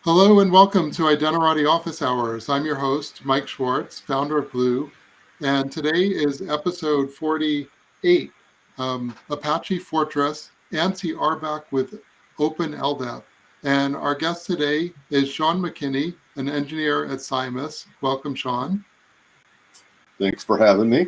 Hello and welcome to Identity Office Hours. I'm your host, Mike Schwartz, founder of Blue, and today is episode 48, Apache Fortress, ANSI RBAC with OpenLDAP. And our guest today is Sean McKinney, an engineer at Simus. Welcome, Sean. Thanks for having me.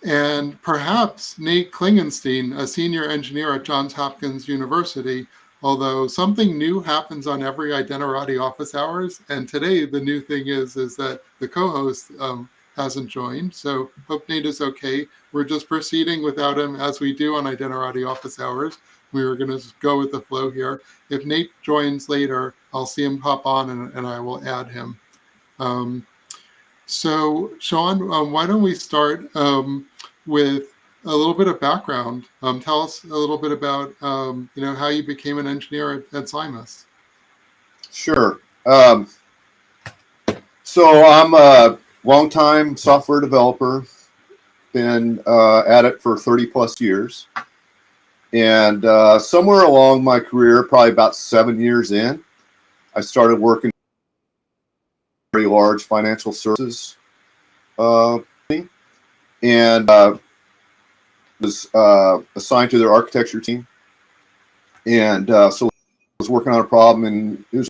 And perhaps Nate Klingenstein, a senior engineer at Johns Hopkins University, although something new happens on every Identity Office Hours. And today the new thing is that the co-host hasn't joined. So hope Nate is okay. We're just proceeding without him as we do on Identity Office Hours. We were going to go with the flow here. If Nate joins later, I'll see him pop on and I will add him. So, Sean, why don't we start with a little bit of background? Tell us a little bit about how you became an engineer at Simus. Sure. So I'm a longtime software developer, been at it for 30 plus years. And somewhere along my career, probably about 7 years in, I started working very large financial services company, and was assigned to their architecture team, and so I was working on a problem, and it was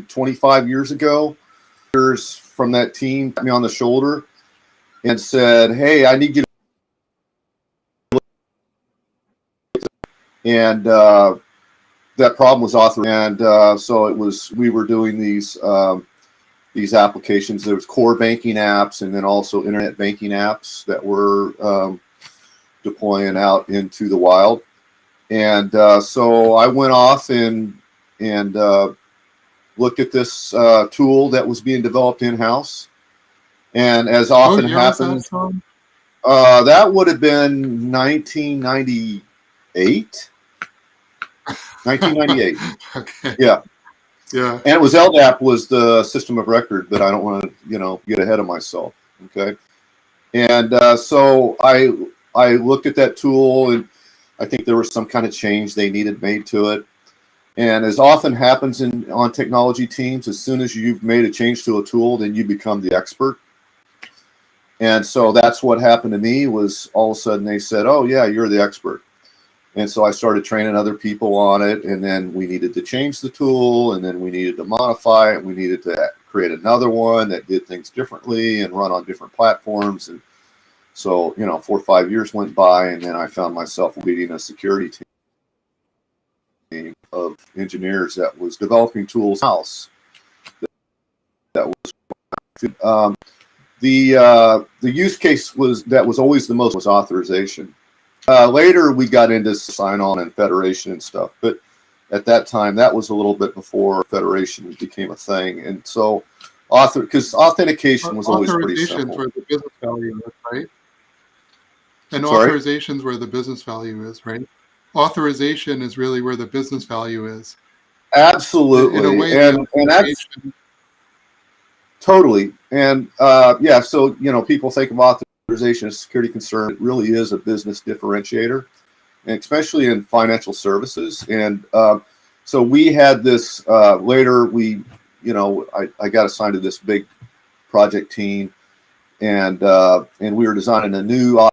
25 years ago. From that team tapped me on the shoulder and said, "Hey, I need you to," and that problem was authored, and so it was. We were doing these applications. There was core banking apps and then also internet banking apps that were deploying out into the wild. And so I went off and looked at this tool that was being developed in-house. And as often happens, that would have been 1998. 1998. Okay. Yeah. Yeah. And it was LDAP was the system of record, but I don't want to, get ahead of myself. Okay. And so I looked at that tool, and I think there was some kind of change they needed made to it. And as often happens on technology teams, as soon as you've made a change to a tool, then you become the expert. And so that's what happened to me. Was all of a sudden they said, "Oh yeah, you're the expert." And so I started training other people on it, and then we needed to change the tool, and then we needed to modify it. We needed to create another one that did things differently and run on different platforms. And so, 4 or 5 years went by, and then I found myself leading a security team of engineers that was developing tools in-house. That was the use case was always the most was authorization. Later, we got into sign-on and federation and stuff, but at that time, that was a little bit before federation became a thing. And so, because authentication was always pretty simple. Authorizations where the business value is, right? And Sorry? authorizations where the business value is, right? Authorization is really where the business value is. Absolutely. In a way, and that's totally. And yeah, so, people think of authorization as a security concern. It really is a business differentiator, and especially in financial services. And so we had this later. I got assigned to this big project team, and we were designing a new authorization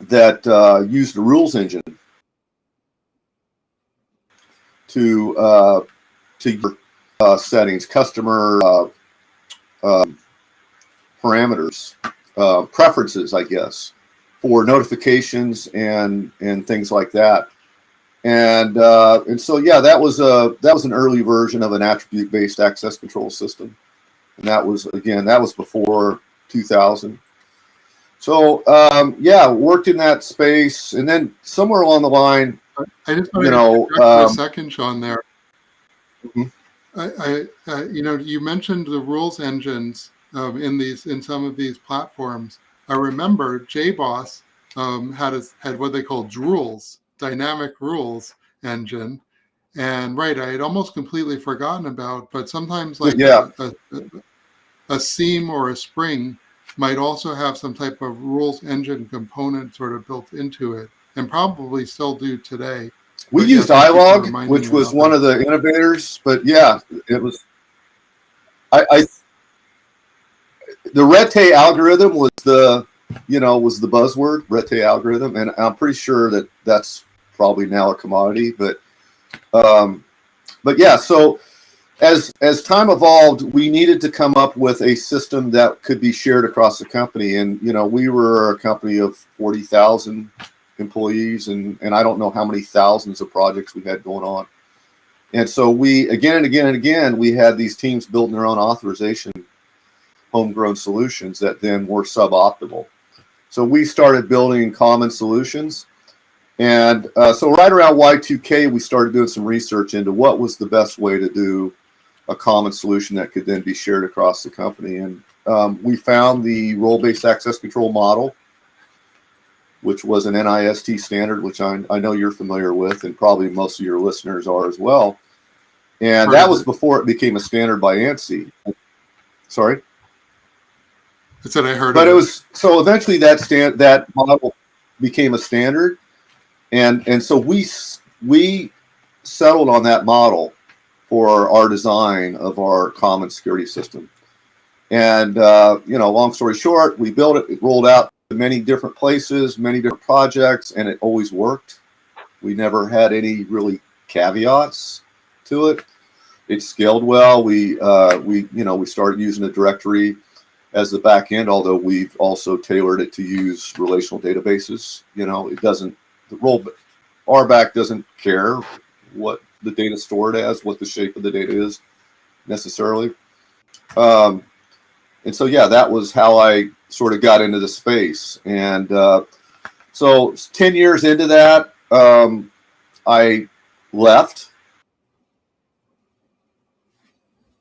that used the rules engine to settings, customer parameters, preferences, I guess, for notifications and things like that. And so yeah, that was an early version of an attribute-based access control system, and that was before 2000. So yeah, worked in that space, and then somewhere along the line, I just want to for a second, Sean. There, mm-hmm. You mentioned the rules engines in some of these platforms. I remember JBoss had what they call drools, dynamic rules engine, and right, I had almost completely forgotten about. But sometimes, like a seam or a spring might also have some type of rules engine component sort of built into it. and probably still do today. We But yeah, used thank you for iLog, reminding which me was about one that. of the innovators. But yeah, it was. I the Rete algorithm was the was the buzzword, Rete algorithm, and I'm pretty sure that that's probably now a commodity. But yeah, so as time evolved, we needed to come up with a system that could be shared across the company. And we were a company of 40,000 employees, and I don't know how many thousands of projects we had going on. And so we again and again and again we had these teams building their own authorization homegrown solutions that then were suboptimal. So we started building common solutions. And so right around Y2K, we started doing some research into what was the best way to do a common solution that could then be shared across the company. And we found the role-based access control model, which was an NIST standard, which I know you're familiar with, and probably most of your listeners are as well. And that was before it became a standard by ANSI. Sorry? I said I heard But of it it. was so eventually that model became a standard, and so we settled on that model for our design of our common security system. And long story short, we built it. It rolled out to many different places, many different projects, and it always worked. We never had any really caveats to it. It scaled well. We started using a directory as the back end, although we've also tailored it to use relational databases. It doesn't, the role RBAC doesn't care what the data stored as, what the shape of the data is necessarily. And so, yeah, that was how I sort of got into the space. And so 10 years into that, I left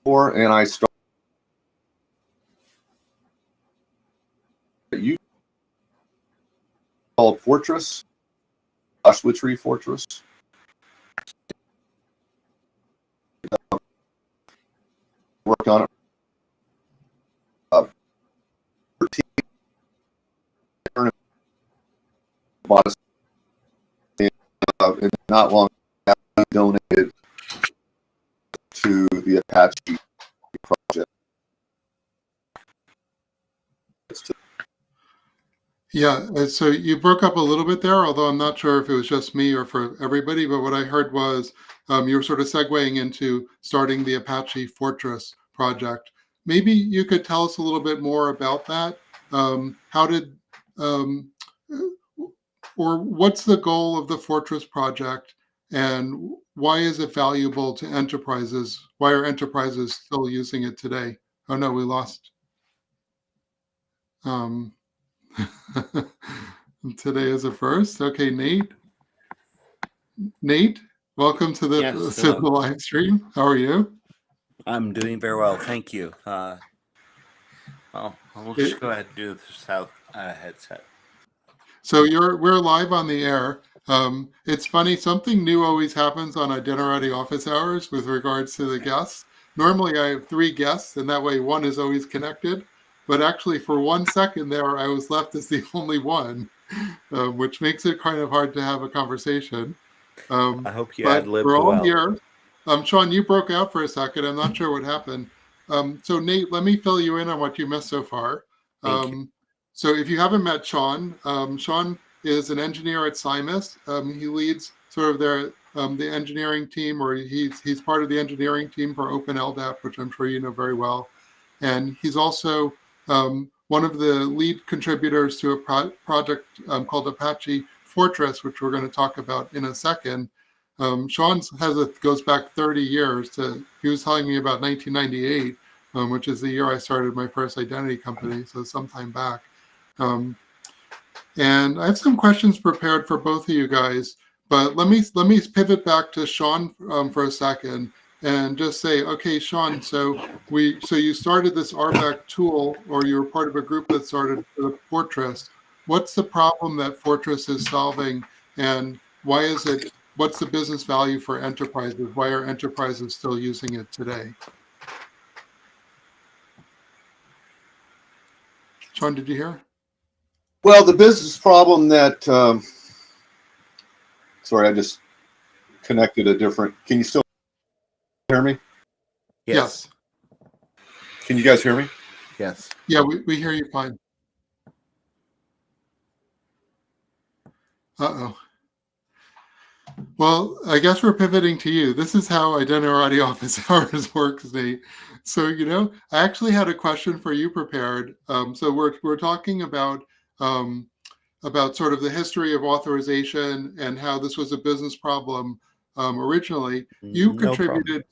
and I started you called Fortress, Joshua Tree Fortress. Worked on it. Bought us, and not long after, I donated to the Apache project. Yeah, so you broke up a little bit there, although I'm not sure if it was just me or for everybody, but what I heard was you were sort of segueing into starting the Apache Fortress project. Maybe you could tell us a little bit more about that. How did, um, or what's the goal of the Fortress project, and why is it valuable to enterprises? Why are enterprises still using it today? Oh no, we lost. Um, Today is a first. Okay, Nate. Nate, welcome to the Yes, to hello. the live stream. How are you? I'm doing very well, thank you. Well, we'll just It, go ahead and do this without a headset. so we're live on the air. It's funny, something new always happens on Identity Office Hours with regards to the guests. Normally I have 3 guests, and that way one is always connected. But actually, for 1 second there, I was left as the only one, which makes it kind of hard to have a conversation. I hope you But we're ad-libbed all well. here. Sean, you broke out for a second. I'm not sure what happened. So Nate, let me fill you in on what you missed so far. Thank you. So if you haven't met Sean, Sean is an engineer at Simus. He leads sort of the engineering team, or he's part of the engineering team for OpenLDAP, which I'm sure you know very well. And he's also one of the lead contributors to a project called Apache Fortress, which we're going to talk about in a second. Sean's goes back 30 years to, he was telling me about 1998, which is the year I started my first identity company, so sometime back. And I have some questions prepared for both of you guys, but let me pivot back to Sean for a second and just say, okay, Sean, so you started this RBAC tool, or you were part of a group that started the Fortress. What's the problem that Fortress is solving, and why is it? What's the business value for enterprises? Why are enterprises still using it today? Sean, did you hear? Well, the business problem that Sorry, I just connected a different. Can you still hear me? Yes. Can you guys hear me? Yes. Yeah, we hear you fine. Uh-oh. Well, I guess we're pivoting to you. This is how Identity Office Hours works, Nate. So, I actually had a question for you prepared. So we're talking about sort of the history of authorization and how this was a business problem originally. You No problem. contributed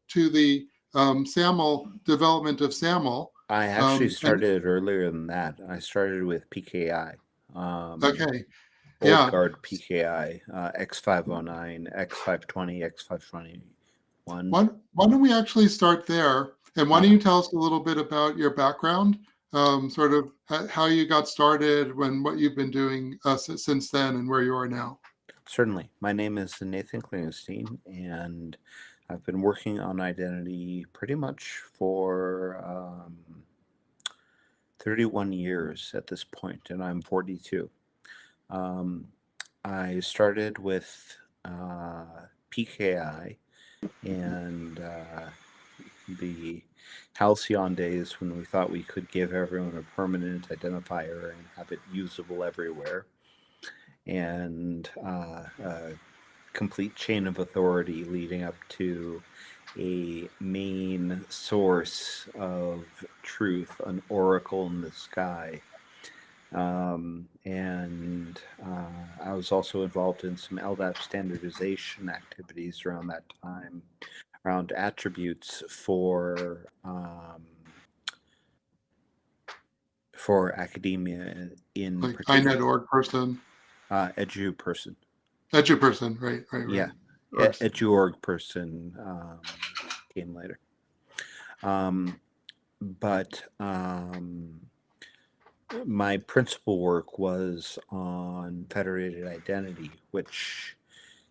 to the SAML development of SAML. I actually And started earlier than that. I started with PKI. okay, Old yeah. guard PKI, X509, X520, X521. Why don't we actually start there? And why don't you tell us a little bit about your background, sort of how you got started, what you've been doing since then, and where you are now? Certainly. My name is Nathan Klingenstein, and I've been working on identity pretty much for 31 years at this point, and I'm 42. I started with PKI and the halcyon days when we thought we could give everyone a permanent identifier and have it usable everywhere, and a complete chain of authority leading up to a main source of truth, an oracle in the sky. I was also involved in some LDAP standardization activities around that time, around attributes for academia in Like particular. INET.org person, Edu person. Edu person, right. Yeah, Course. Edu.org person came later. But my principal work was on federated identity, which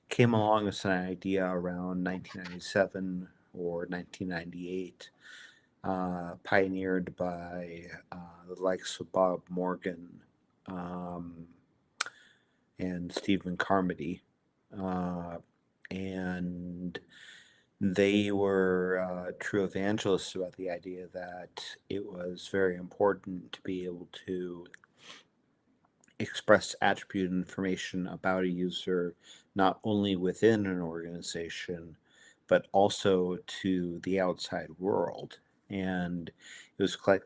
came along as an idea around 1997 or 1998, pioneered by the likes of Bob Morgan and Stephen Carmody. And they were true evangelists about the idea that it was very important to be able to express attribute information about a user not only within an organization but also to the outside world. And it was quite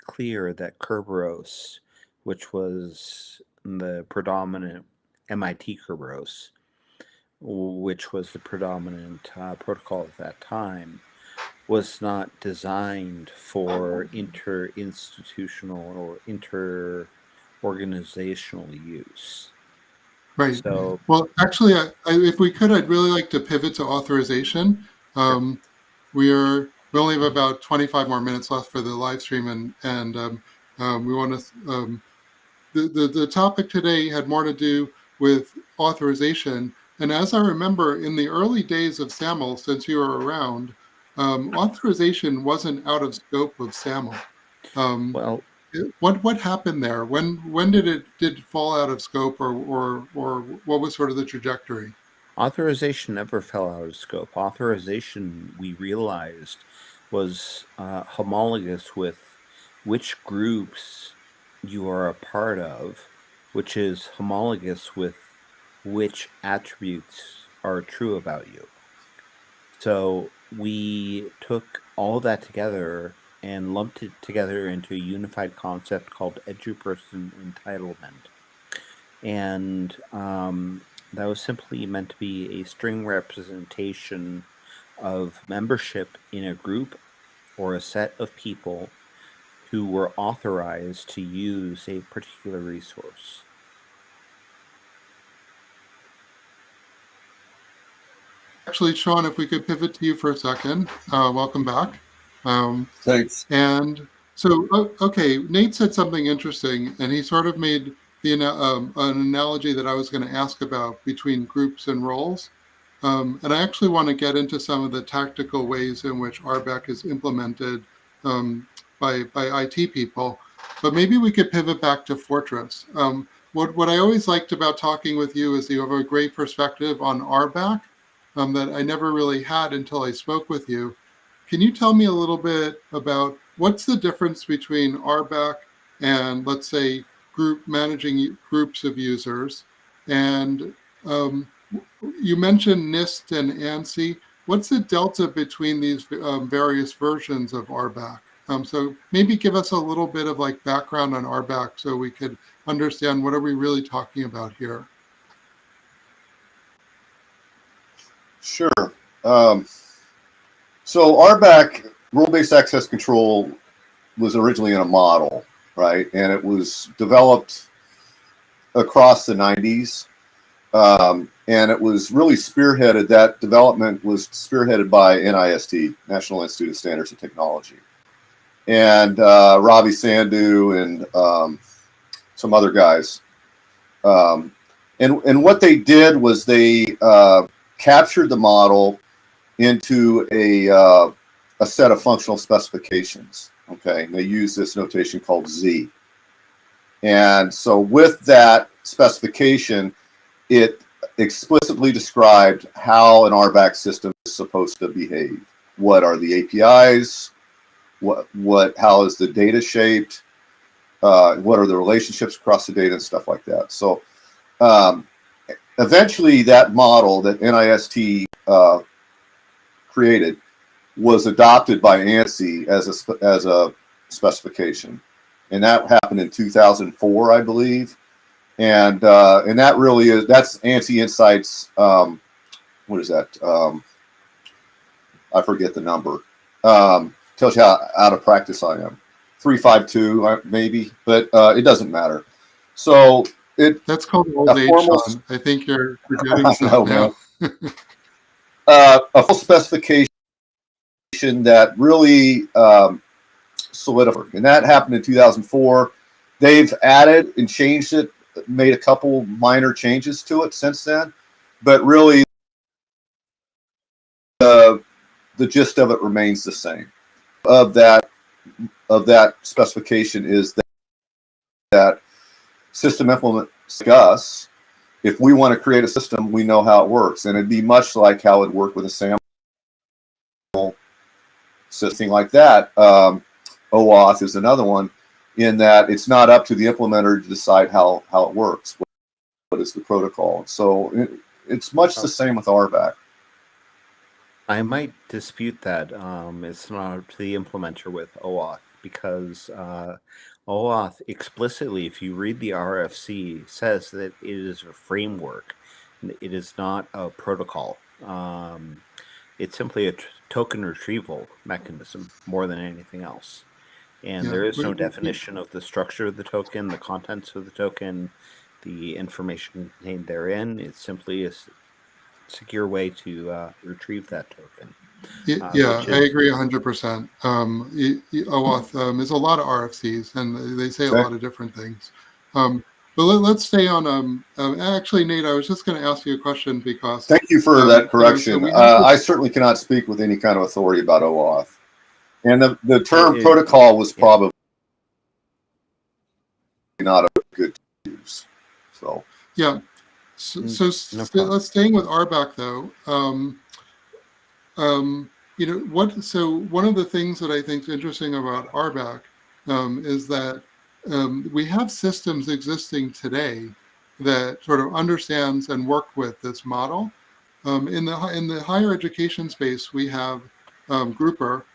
clear that Kerberos, which was the predominant MIT Kerberos, which was the predominant protocol at that time, was not designed for inter-institutional or inter-organizational use. Right. So, Well, actually, if we could, I'd really like to pivot to authorization. We only have about 25 more minutes left for the live stream, and we want to. The topic today had more to do with authorization, and as I remember, in the early days of SAML, since you were around, authorization wasn't out of scope of SAML. well, What happened there? When did it fall out of scope, or what was sort of the trajectory? authorization never fell out of scope. Authorization, we realized, was homologous with which groups you are a part of, which is homologous with which attributes are true about you. So we took all that together and lumped it together into a unified concept called edu-person entitlement. And that was simply meant to be a string representation of membership in a group or a set of people who were authorized to use a particular resource. Actually, Sean, if we could pivot to you for a second. Welcome back. Thanks. And so, okay, Nate said something interesting, and he sort of made an analogy that I was going to ask about between groups and roles. And I actually want to get into some of the tactical ways in which RBAC is implemented by IT people. But maybe we could pivot back to Fortress. what I always liked about talking with you is you have a great perspective on RBAC that I never really had until I spoke with you. Can you tell me a little bit about what's the difference between RBAC and, let's say, managing groups of users? And you mentioned NIST and ANSI. What's the delta between these various versions of RBAC? So maybe give us a little bit of like background on RBAC so we could understand what are we really talking about here. Sure. So RBAC, role-based access control, was originally in a model, right? And it was developed across the 90s. And it was really spearheaded, that development was spearheaded by NIST, National Institute of Standards and Technology. And Ravi Sandhu and some other guys. And what they did was they captured the model into a set of functional specifications. Okay, and they use this notation called Z. And so with that specification, it explicitly described how an RBAC system is supposed to behave. What are the APIs? How is the data shaped? What are the relationships across the data and stuff like that? So eventually that model that NIST created was adopted by ANSI as a specification. And that happened in 2004, I believe. And that really is, that's ANSI Insights, what is that? I forget the number. Tells you how out of practice I am. 352 maybe, but it doesn't matter. So that's called old age, Sean. I think you're forgetting stuff now. A full specification that really solidified, and that happened in 2004. They've added and changed it, made a couple minor changes to it since then, but really the gist of it remains the same. Of that specification is that system implements like us. If we want to create a system, we know how it works, and it'd be much like how it worked with a SAML system like that. OAuth is another one, in that it's not up to the implementer to decide how it works. What is the protocol? So it's much the same with RBAC. I might dispute that. It's not up to the implementer with OAuth, because OAuth explicitly, if you read the RFC, says that it is a framework. It is not a protocol. It's simply a token retrieval mechanism more than anything else. And there is no definition of the structure of the token, the contents of the token, the information contained therein. It's simply a secure way to retrieve that token. I agree 100%. OAuth is a lot of RFCs, and they say a lot of different things. But let's stay on. Actually, Nate, I was just going to ask you a question because. Thank you for that correction. I certainly cannot speak with any kind of authority about OAuth. And the term protocol was probably not a good use. So yeah. So let's staying with RBAC though. So one of the things that I think is interesting about RBAC is that we have systems existing today that sort of understands and work with this model. In the higher education space, we have Grouper,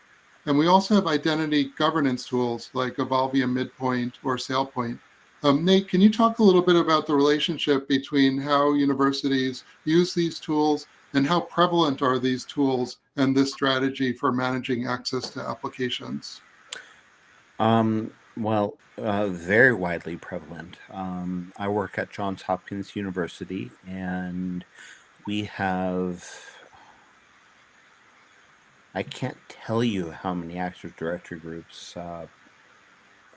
and we also have identity governance tools like Evolvia Midpoint or SailPoint. Nate, can you talk a little bit about the relationship between how universities use these tools and how prevalent are these tools and this strategy for managing access to applications? Well, very widely prevalent. I work at Johns Hopkins University, and we have, I can't tell you how many Active Directory groups,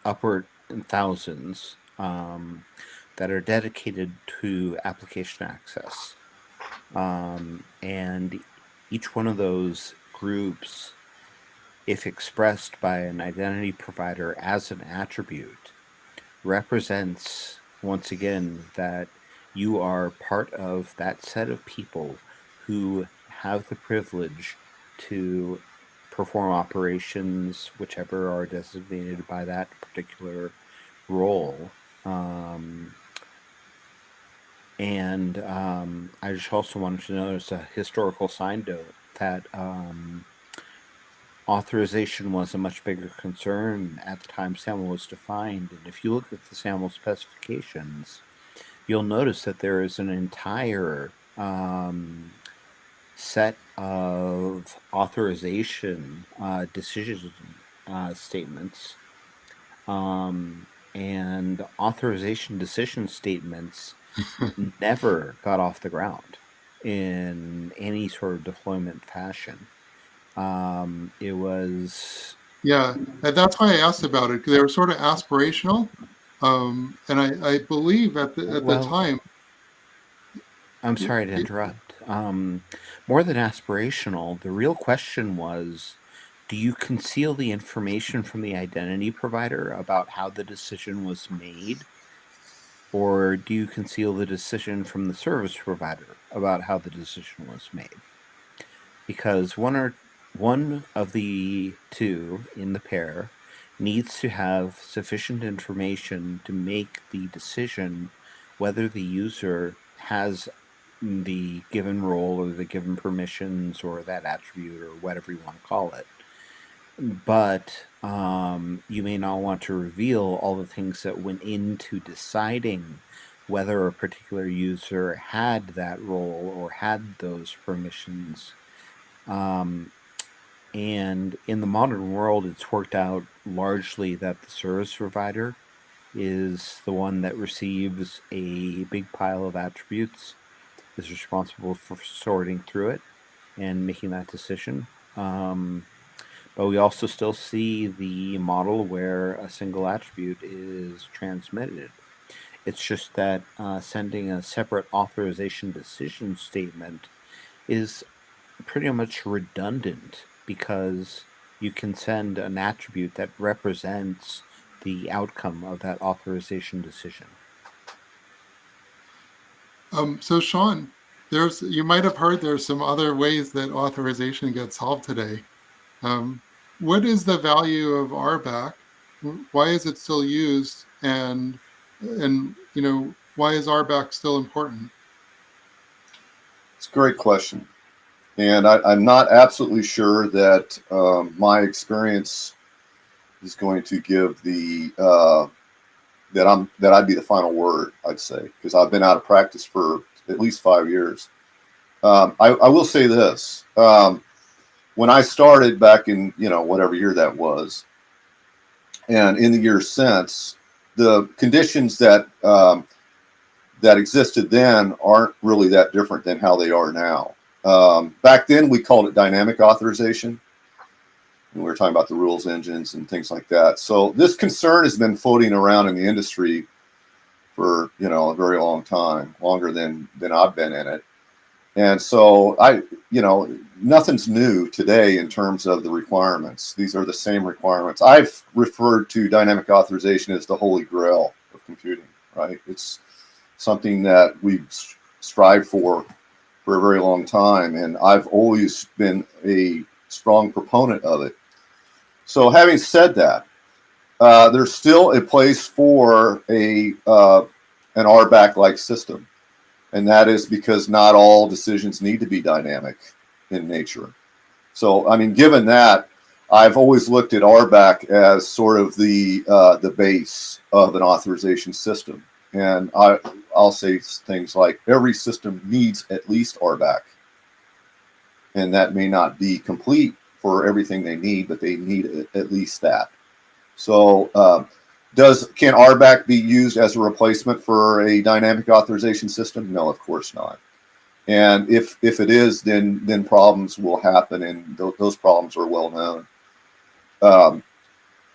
upward in thousands, that are dedicated to application access. And each one of those groups, if expressed by an identity provider as an attribute, represents once again, that you are part of that set of people who have the privilege to perform operations, whichever are designated by that particular role. I just also wanted to notice a historical side note that authorization was a much bigger concern at the time SAML was defined. And if you look at the SAML specifications, you'll notice that there is an entire set of authorization decision statements. And authorization decision statements never got off the ground in any sort of deployment fashion. It was Yeah, and that's why I asked about it, because they were sort of aspirational. And I believe at the well. time, I'm it, sorry to it, interrupt. More than aspirational, the real question was, do you conceal the information from the identity provider about how the decision was made? Or do you conceal the decision from the service provider about how the decision was made? Because one of the two in the pair needs to have sufficient information to make the decision whether the user has the given role or the given permissions or that attribute or whatever you want to call it. But you may not want to reveal all the things that went into deciding whether a particular user had that role or had those permissions. And in the modern world, it's worked out largely that the service provider is the one that receives a big pile of attributes, is responsible for sorting through it and making that decision. But we also still see the model where a single attribute is transmitted. It's just that sending a separate authorization decision statement is pretty much redundant because you can send an attribute that represents the outcome of that authorization decision. so Sean, you might have heard there's some other ways that authorization gets solved today. Um, what is the value of RBAC? Why is it still used? And why is RBAC still important? It's a great question. And I'm not absolutely sure that my experience is going to give the that I'd be the final word. I'd say, because I've been out of practice for at least 5 years. I will say this: when I started back in whatever year that was, and in the years since, the conditions that that existed then aren't really that different than how they are now. Back then, we called it dynamic authorization. And we were talking about the rules engines and things like that. So this concern has been floating around in the industry for a very long time, longer than I've been in it. And so nothing's new today in terms of the requirements. These are the same requirements. I've referred to dynamic authorization as the holy grail of computing, right? It's something that we strive for a very long time, and I've always been a strong proponent of it. So having said that, there's still a place for an RBAC-like system, and that is because not all decisions need to be dynamic in nature. So, I mean, given that, I've always looked at RBAC as sort of the base of an authorization system. And I'll say things like every system needs at least RBAC. And that may not be complete for everything they need, but they need at least that. So can RBAC be used as a replacement for a dynamic authorization system? No, of course not. And if it is, then problems will happen, and those problems are well known.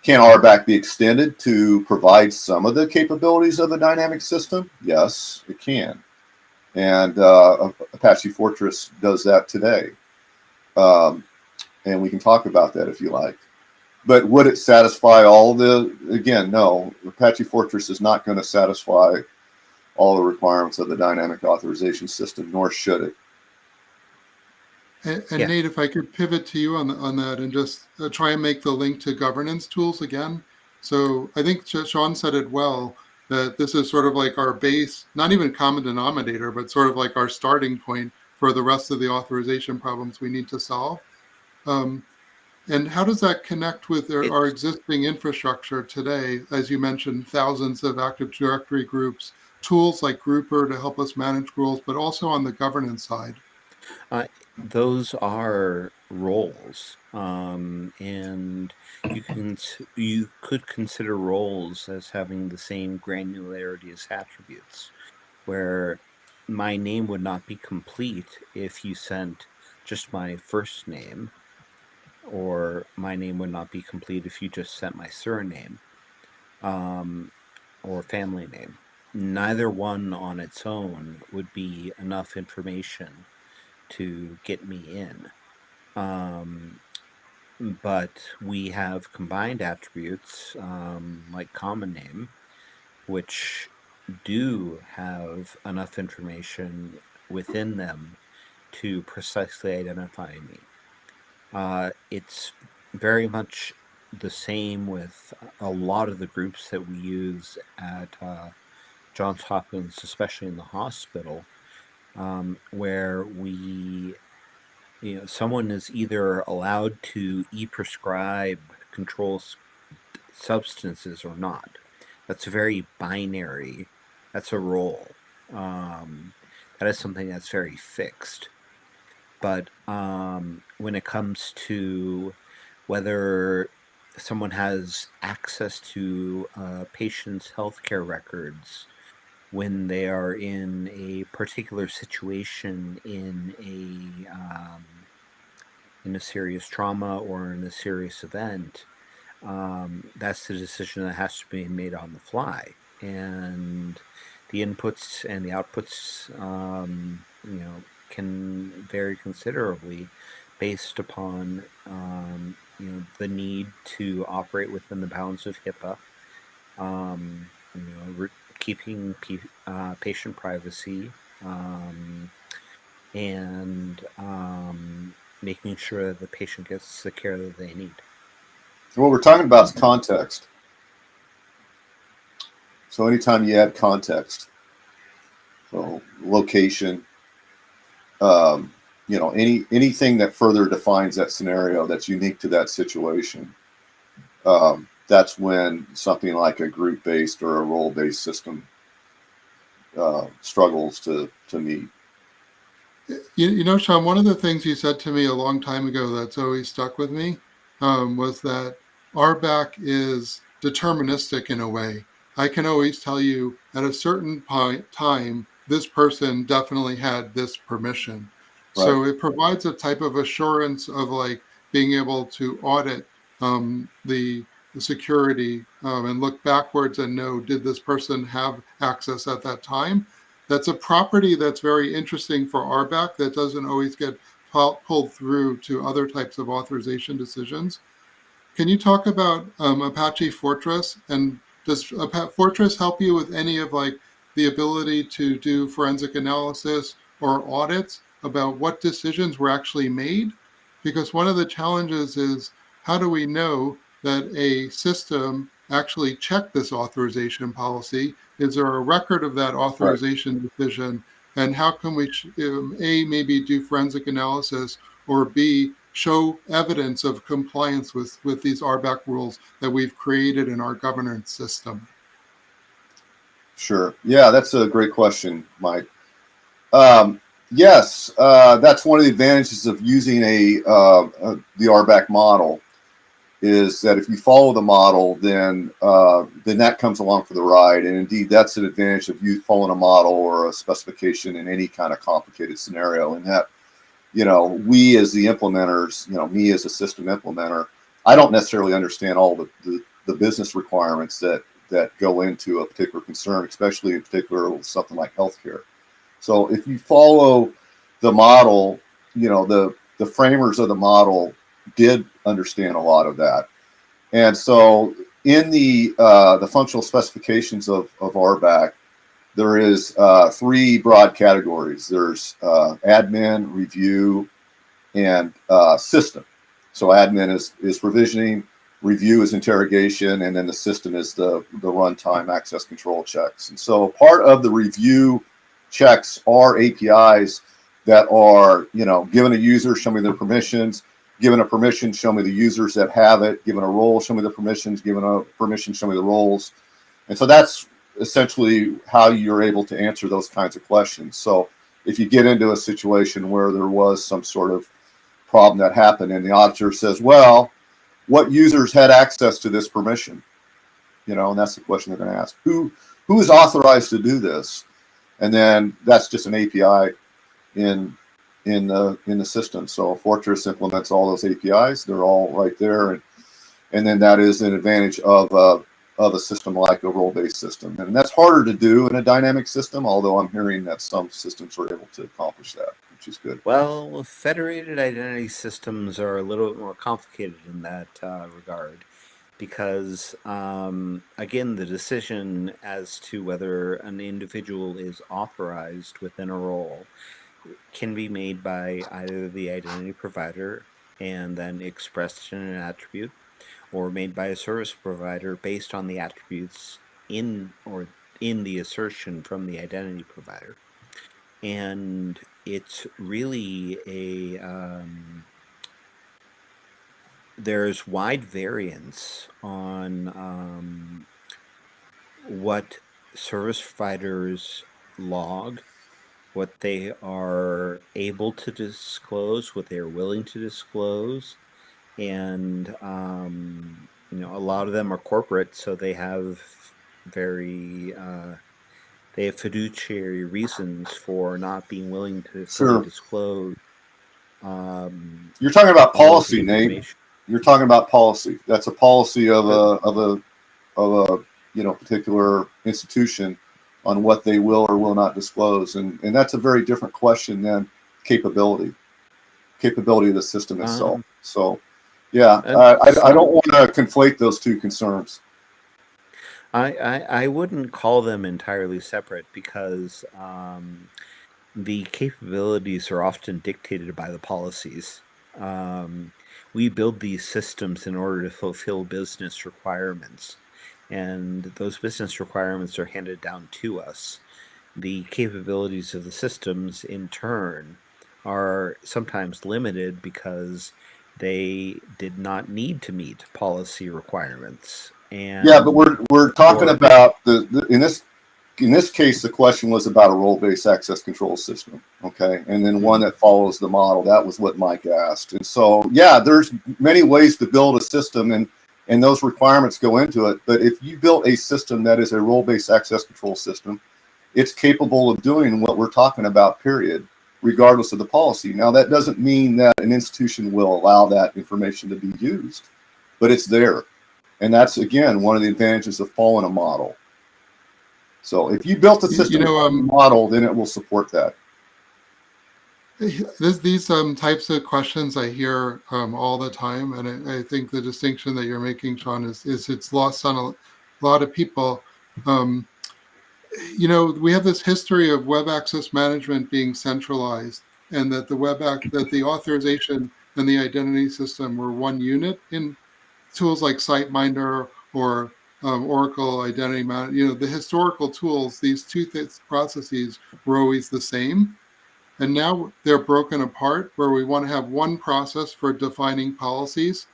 Can RBAC be extended to provide some of the capabilities of a dynamic system? Yes, it can. And Apache Fortress does that today. And we can talk about that if you like. But would it satisfy all again, no. Apache Fortress is not going to satisfy all the requirements of the dynamic authorization system, nor should it. And Yeah, Nate, if I could pivot to you on that and just try and make the link to governance tools again. So I think Sean said it well, that this is sort of like our base, not even common denominator, but sort of like our starting point for the rest of the authorization problems we need to solve. Um, and how does that connect with our it's existing infrastructure today? As you mentioned, thousands of Active Directory groups, tools like Grouper to help us manage rules, but also on the governance side. uh, those are roles, and you could consider roles as having the same granularity as attributes, where my name would not be complete if you sent just my first name, or my name would not be complete if you just sent my surname, um, or family name. Neither one on its own would be enough information to get me in. Um, but we have combined attributes, like common name, which do have enough information within them to precisely identify me. It's very much the same with a lot of the groups that we use at Johns Hopkins, especially in the hospital, where someone is either allowed to e-prescribe control substances or not. That's very binary. That's a role. That is something that's very fixed. But when it comes to whether someone has access to a patient's healthcare records when they are in a particular situation in a serious trauma or in a serious event, that's the decision that has to be made on the fly, and the inputs and the outputs, can vary considerably based upon the need to operate within the bounds of HIPAA, keeping patient privacy, and making sure that the patient gets the care that they need. And what we're talking about is context. So anytime you add context, so location, anything that further defines that scenario that's unique to that situation, that's when something like a group-based or a role-based system struggles to meet. Sean, one of the things you said to me a long time ago that's always stuck with me was that RBAC is deterministic in a way. I can always tell you at a certain time, this person definitely had this permission. Right. So it provides a type of assurance of like being able to audit the security and look backwards and know, did this person have access at that time? That's a property that's very interesting for RBAC that doesn't always get pulled through to other types of authorization decisions. Can you talk about Apache Fortress, and does Fortress help you with any of like the ability to do forensic analysis or audits about what decisions were actually made? Because one of the challenges is, how do we know that a system actually checked this authorization policy? Is there a record of that Right. authorization decision? And how can we, A, maybe do forensic analysis, or B, show evidence of compliance with these RBAC rules that we've created in our governance system? Sure. Yeah, that's a great question, Mike. Yes, that's one of the advantages of using the RBAC model, is that if you follow the model, then that comes along for the ride. And indeed, that's an advantage of you following a model or a specification in any kind of complicated scenario. And that, we as the implementers, me as a system implementer, I don't necessarily understand all the business requirements that go into a particular concern, especially in particular with something like healthcare. So if you follow the model, the framers of the model did understand a lot of that. And so in the functional specifications of RBAC, there is 3 broad categories. There's admin, review, and system. So admin is provisioning, review is interrogation, and then the system is the runtime access control checks. And so part of the review checks are APIs that are, given a user, show me their permissions, given a permission, show me the users that have it, given a role, show me the permissions, given a permission, show me the roles. And so that's essentially how you're able to answer those kinds of questions. So if you get into a situation where there was some sort of problem that happened and the auditor says, well, what users had access to this permission? And that's the question they're going to ask. Who is authorized to do this? And then that's just an API in the system. So Fortress implements all those APIs. They're all right there, and then that is an advantage of a system like a role-based system, and that's harder to do in a dynamic system. Although I'm hearing that some systems are able to accomplish that, which is good. Well, federated identity systems are a little bit more complicated in that regard, because again, the decision as to whether an individual is authorized within a role can be made by either the identity provider and then expressed in an attribute, or made by a service provider based on the attributes in the assertion from the identity provider. And it's really there's wide variance on what service providers log, what they are able to disclose, what they're willing to disclose. And a lot of them are corporate, so they have they have fiduciary reasons for not being willing to fully disclose. You're talking about policy, Nate. You're talking about policy. That's a policy of a particular institution on what they will or will not disclose, and that's a very different question than capability of the system itself. So yeah, I don't want to conflate those two concerns. I wouldn't call them entirely separate, because the capabilities are often dictated by the policies. We build these systems in order to fulfill business requirements, and those business requirements are handed down to us. The capabilities of the systems, in turn, are sometimes limited because they did not need to meet policy requirements. And yeah, but we're talking about in this case, the question was about a role-based access control system, okay, and then one that follows the model. That was what Mike asked. And so yeah, there's many ways to build a system, and those requirements go into it. But if you built a system that is a role-based access control system, it's capable of doing what we're talking about, period, regardless of the policy. Now, that doesn't mean that an institution will allow that information to be used, but it's there. And that's, again, one of the advantages of following a model. So if you built a system model, then it will support that. These types of questions I hear all the time, and I think the distinction that you're making, Sean, is it's lost on a lot of people. We have this history of web access management being centralized, and that that the authorization and the identity system were one unit in tools like SiteMinder or Oracle Identity Manager. The historical tools, these two processes were always the same. And now they're broken apart, where we want to have one process for defining policies,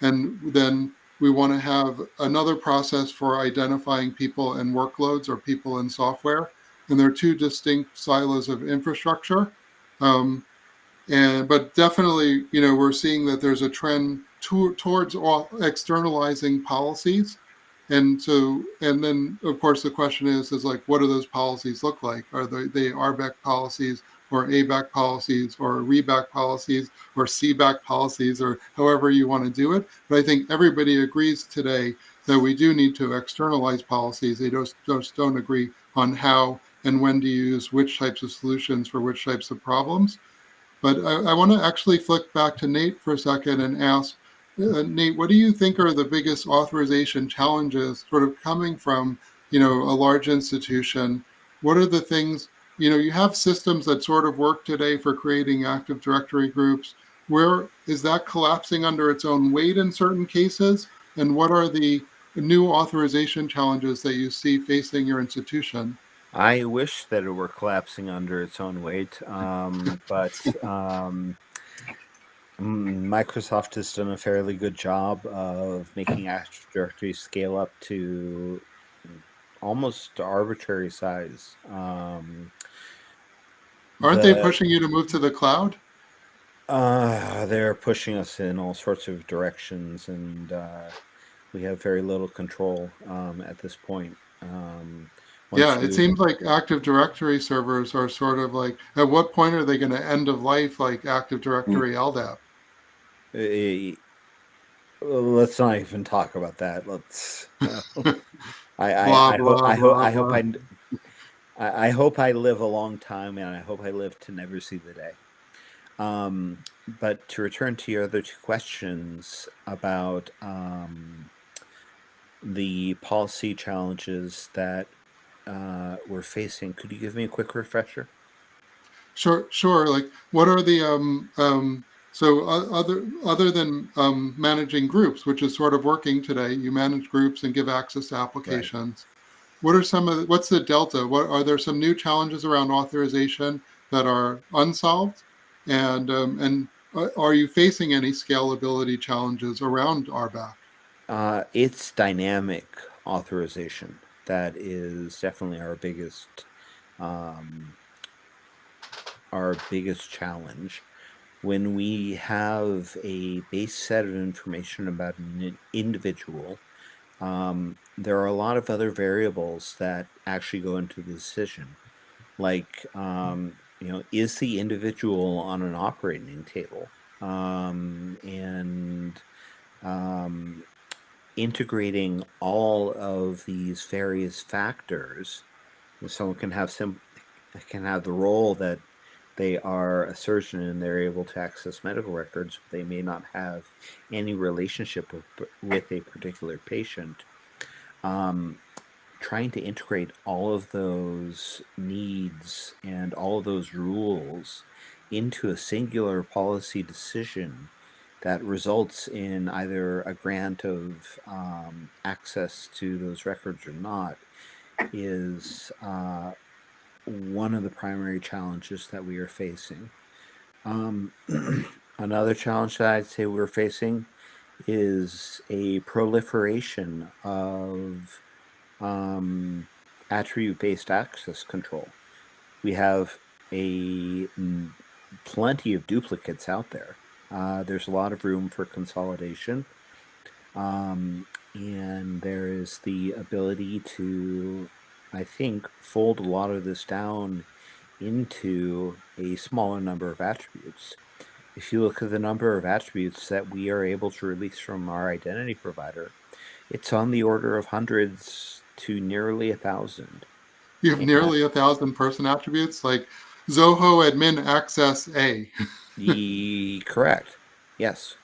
and then we want to have another process for identifying people and workloads, or people and software. And they're two distinct silos of infrastructure. But definitely, we're seeing that there's a trend towards externalizing policies. And then of course the question is like, what do those policies look like? Are they RBAC policies, or ABAC policies, or RBAC policies, or CBAC policies, or however you want to do it? But I think everybody agrees today that we do need to externalize policies. They just don't agree on how and when to use which types of solutions for which types of problems. But I want to actually flick back to Nate for a second and ask, Nate, what do you think are the biggest authorization challenges sort of coming from, a large institution what are the things, you have systems that sort of work today for creating Active Directory groups. Where is that collapsing under its own weight in certain cases? And what are the new authorization challenges that you see facing your institution? I wish that it were collapsing under its own weight, but Microsoft has done a fairly good job of making Active Directory scale up to almost arbitrary size. Aren't they The pushing you to move to the cloud? They're pushing us in all sorts of directions, and we have very little control at this point. Once Yeah, it you seems like Active Directory servers are sort of like, at what point are they going to end of life like Active Directory LDAP? uh, let's not even talk about that. Let's. Blah, I hope blah, blah, I hope blah. I hope I live a long time, and I hope I live to never see the day. But to return to your other two questions about the policy challenges that we're facing, could you give me a quick refresher? Sure, sure. Like, what are the other than managing groups, which is sort of working today, you manage groups and give access to Right. applications. What are what's the delta? What are there some new challenges around authorization that are unsolved? And are you facing any scalability challenges around RBAC? It's dynamic authorization. That is definitely um, our biggest challenge. When we have a base set of information about an individual, there are a lot of other variables that actually go into the decision. Like, is the individual on an operating table? And integrating all of these various factors, someone can have the role that they are a surgeon and they're able to access medical records, but they may not have any relationship with a particular patient. Trying to integrate all of those needs and all of those rules into a singular policy decision that results in either a grant of access to those records or not is one of the primary challenges that we are facing. Um, Another challenge that I'd say we're facing is a proliferation of attribute-based access control. We have a plenty of duplicates out there. There's a lot of room for consolidation, and there is the ability to, I think, fold a lot of this down into a smaller number of attributes. If you look at the number of attributes that we are able to release from our identity provider, it's on the order of hundreds to nearly 1,000. You have And nearly 1,000 person attributes, like Zoho admin access A. correct, yes.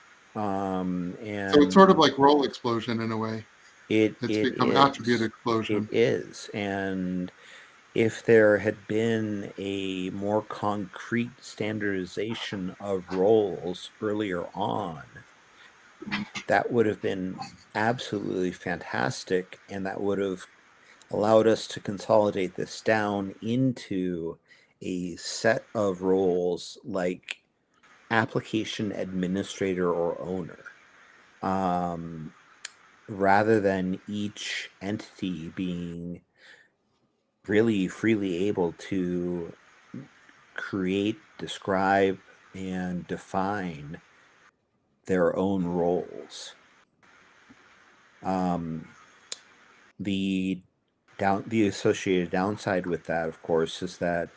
So it's sort of And like role explosion in a way. it It's it become attribute is it explosion. is. And if there had been a more concrete standardization of roles earlier on, that would have been absolutely fantastic, and that would have allowed us to consolidate this down into a set of roles like application administrator or owner, um, rather than each entity being really freely able to create, describe, and define their own roles. Um, the the associated downside with that, of course, is that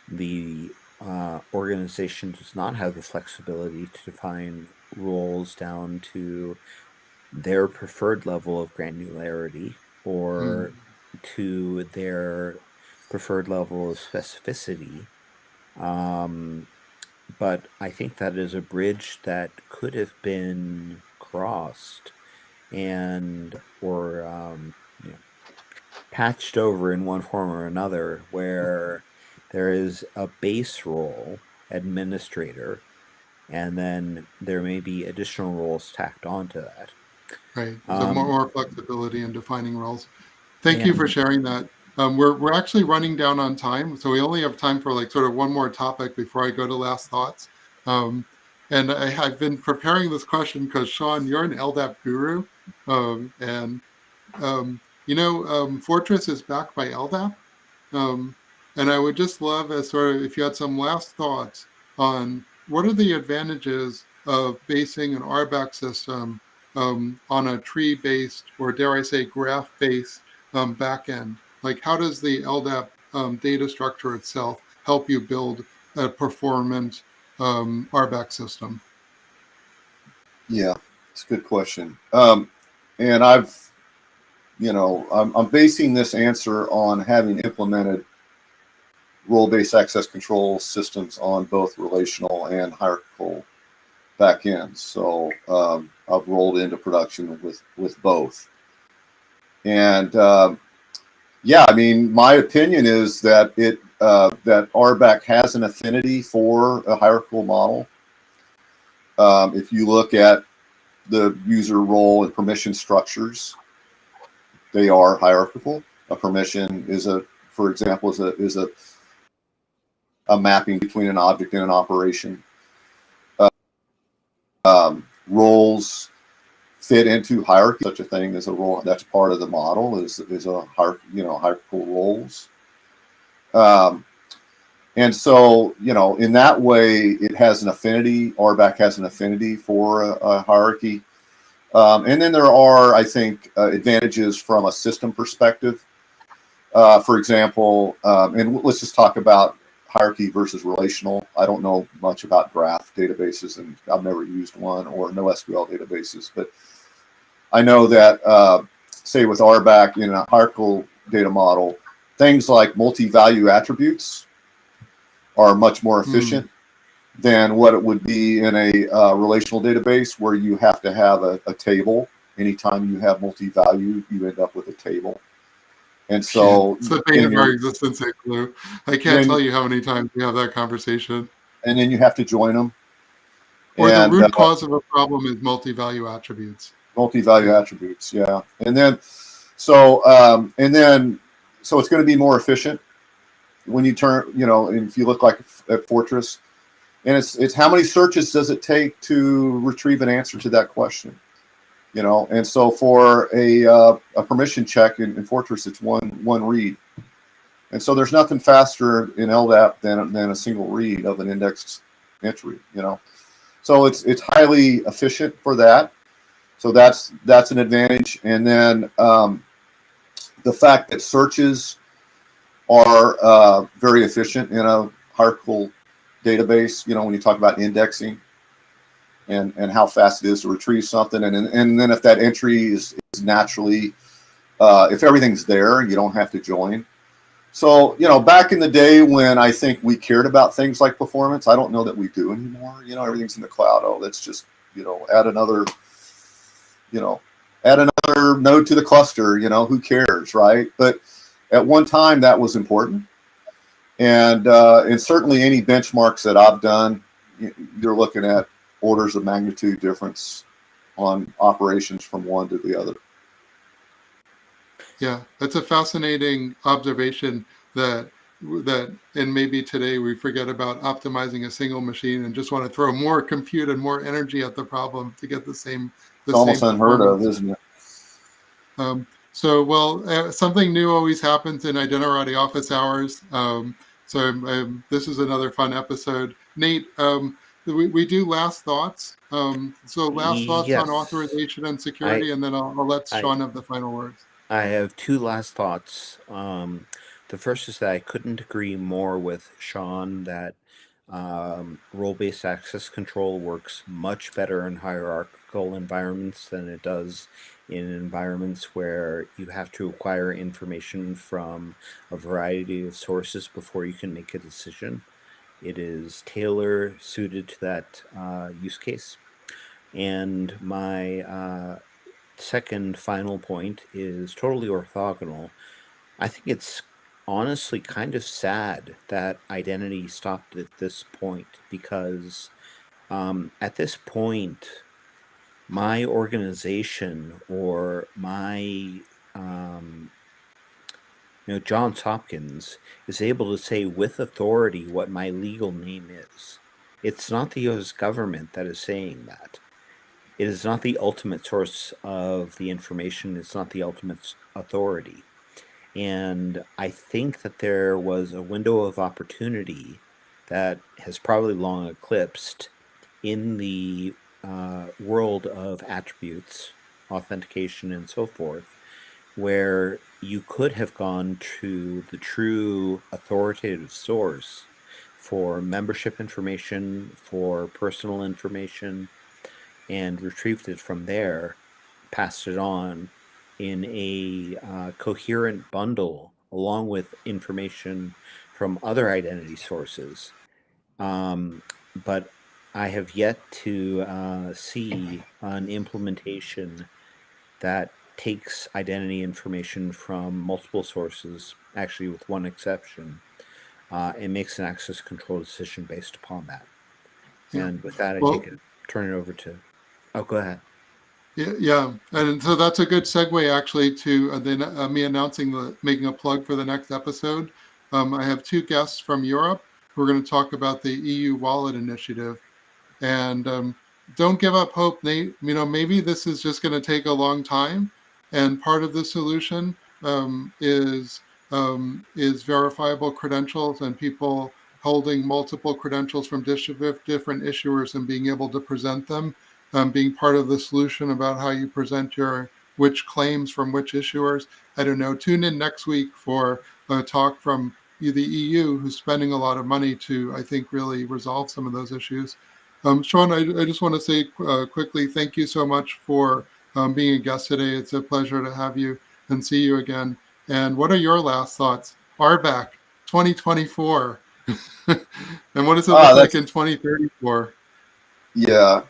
the organization does not have the flexibility to define roles down to their preferred level of granularity Hmm. or to their preferred level of specificity. Um, but I think that is a bridge that could have been crossed and or patched over in one form or another, where there is a base role, administrator, and then there may be additional roles tacked onto that. Right. So more flexibility in defining roles. Thank you for And sharing that. We're actually running down on time, so we only have time for like sort of one more topic before I go to last thoughts. Um, and I've been preparing this question because Sean, you're an LDAP guru, and Fortress is backed by LDAP. Um, and I would just love as sort of if you had some last thoughts on what are the advantages of basing an RBAC system on a tree-based, or dare I say graph-based backend. Like how does the LDAP data structure itself help you build a performant RBAC system? Yeah, it's a good question. And I'm basing this answer on having implemented role-based access control systems on both relational and hierarchical backends. So I've rolled into production with both. And yeah, I mean, my opinion is that that RBAC has an affinity for a hierarchical model. If you look at the user role and permission structures, they are hierarchical. A permission is for example, is a mapping between an object and an operation. Roles fit into hierarchy. Such a thing as a role that's part of the model is a hierarchical roles. And so, in that way, it has an affinity. RBAC has an affinity for a hierarchy. And then there are, I think, advantages from a system perspective. For example, and let's just talk about hierarchy versus relational. I don't know much about graph databases, and I've never used one, or NoSQL databases, but I know that, say, with RBAC in a hierarchical data model, things like multi-value attributes are much more efficient than what it would be in a relational database, where you have to have a table. Anytime you have multi-value, you end up with a table. And so, it's the pain of our existence at Glue. I can't tell you how many times we have that conversation. And then you have to join them. Or the root cause of a problem is multi-value attributes. Multi-value attributes, yeah. And then, so it's going to be more efficient when you turn, if you look like at Fortress, and it's how many searches does it take to retrieve an answer to that question, And so for a permission check in Fortress, it's one read, and so there's nothing faster in LDAP than a single read of an indexed entry, So it's highly efficient for that. So that's an advantage. And then the fact that searches are very efficient in a hierarchical database, when you talk about indexing and how fast it is to retrieve something. And then if that entry is naturally, if everything's there, you don't have to join. So, back in the day when I think we cared about things like performance, I don't know that we do anymore. Everything's in the cloud. Oh, let's just, add another node to the cluster, who cares, right? But at one time that was important. And certainly any benchmarks that I've done, you're looking at orders of magnitude difference on operations from one to the other. Yeah, that's a fascinating observation that and maybe today we forget about optimizing a single machine and just want to throw more compute and more energy at the problem to get the same almost unheard of, isn't it? Something new always happens in Identity office hours. This is another fun episode. Nate, we do last thoughts. Last thoughts on yes, authorization and security, and then I'll let I Sean have the final words. I have two last thoughts. The first is that I couldn't agree more with Sean that role-based access control works much better in hierarchical environments than it does in environments where you have to acquire information from a variety of sources before you can make a decision. It is tailor suited to that use case. And my second final point is totally orthogonal. I think it's honestly kind of sad that identity stopped at this point, because at this point, my organization or my Johns Hopkins is able to say with authority what my legal name is. It's not the U.S. government that is saying that. It is not the ultimate source of the information. It's not the ultimate authority. And I think that there was a window of opportunity that has probably long eclipsed in the world of attributes, authentication, and so forth, where you could have gone to the true authoritative source for membership information, for personal information, and retrieved it from there, passed it on in a coherent bundle along with information from other identity sources. But I have yet to see an implementation that takes identity information from multiple sources, actually with one exception, and makes an access control decision based upon that. Yeah. And with that, I Well, turn it over to. Oh, go ahead. yeah, and so that's a good segue actually to me announcing making a plug for the next episode. I have two guests from Europe who are going to talk about the EU Wallet Initiative, and don't give up hope, Nate. Maybe this is just going to take a long time, and part of the solution is verifiable credentials and people holding multiple credentials from different issuers and being able to present them, being part of the solution about how you present your which claims from which issuers. I don't know. Tune in next week for a talk from the EU, who's spending a lot of money to, I think, really resolve some of those issues. Sean, I just want to say quickly, thank you so much for being a guest today. It's a pleasure to have you and see you again. And what are your last thoughts? RBAC 2024. And what does it look like That's in 2034? yeah.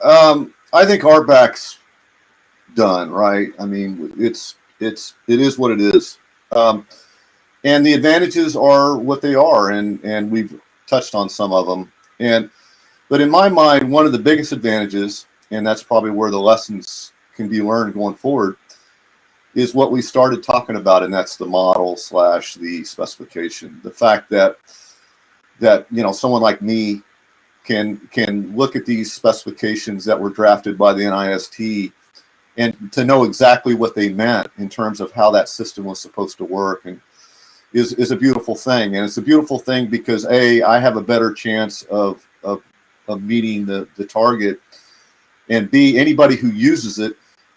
I think RBAC's done, right? I mean, it is what it is, and the advantages are what they are, and we've touched on some of them. But in my mind, one of the biggest advantages, and that's probably where the lessons can be learned going forward, is what we started talking about, and that's the model / the specification. The fact that someone like me can look at these specifications that were drafted by the NIST and to know exactly what they meant in terms of how that system was supposed to work, and is a beautiful thing. And it's a beautiful thing because I have a better chance of meeting the target, and B, anybody who uses it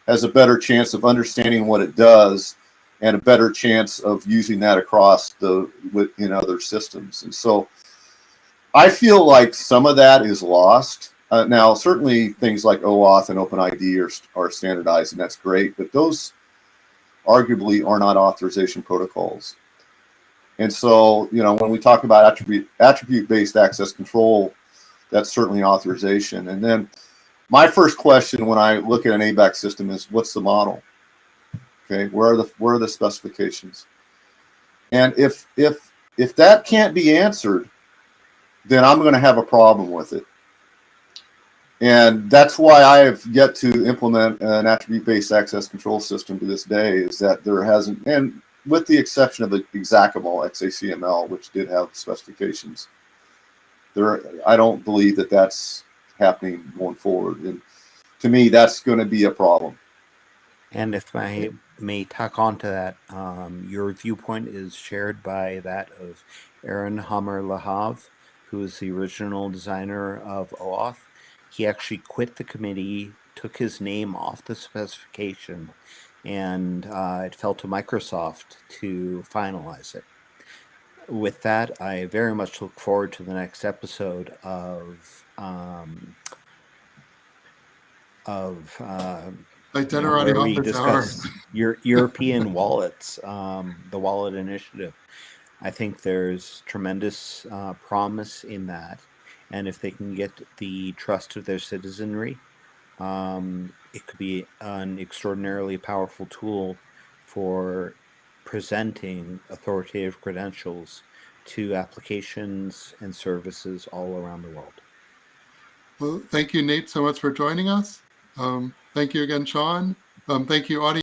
has a better chance of understanding what it does and a better chance of using that across in other systems. And so I feel like some of that is lost. Now, certainly things like OAuth and OpenID are standardized, and that's great, but those arguably are not authorization protocols. And so, when we talk about attribute-based access control, that's certainly authorization. And then my first question when I look at an ABAC system is, what's the model? Okay, where are the specifications? And if that can't be answered, then I'm going to have a problem with it. And that's why I have yet to implement an attribute-based access control system to this day, is that there hasn't, and with the exception of the XACML, which did have specifications, I don't believe that that's happening going forward. And to me, that's going to be a problem. And if I may tack on to that, your viewpoint is shared by that of Aaron Hammer-Lahav, who is the original designer of OAuth. He actually quit the committee, took his name off the specification, and it fell to Microsoft to finalize it. With that, I very much look forward to the next episode of Itinerary where we office hour. discuss European wallets, the wallet initiative. I think there's tremendous promise in that, and if they can get the trust of their citizenry, it could be an extraordinarily powerful tool for presenting authoritative credentials to applications and services all around the world. Well, thank you, Nate, so much for joining us. Thank you again, Sean. Thank you, audience.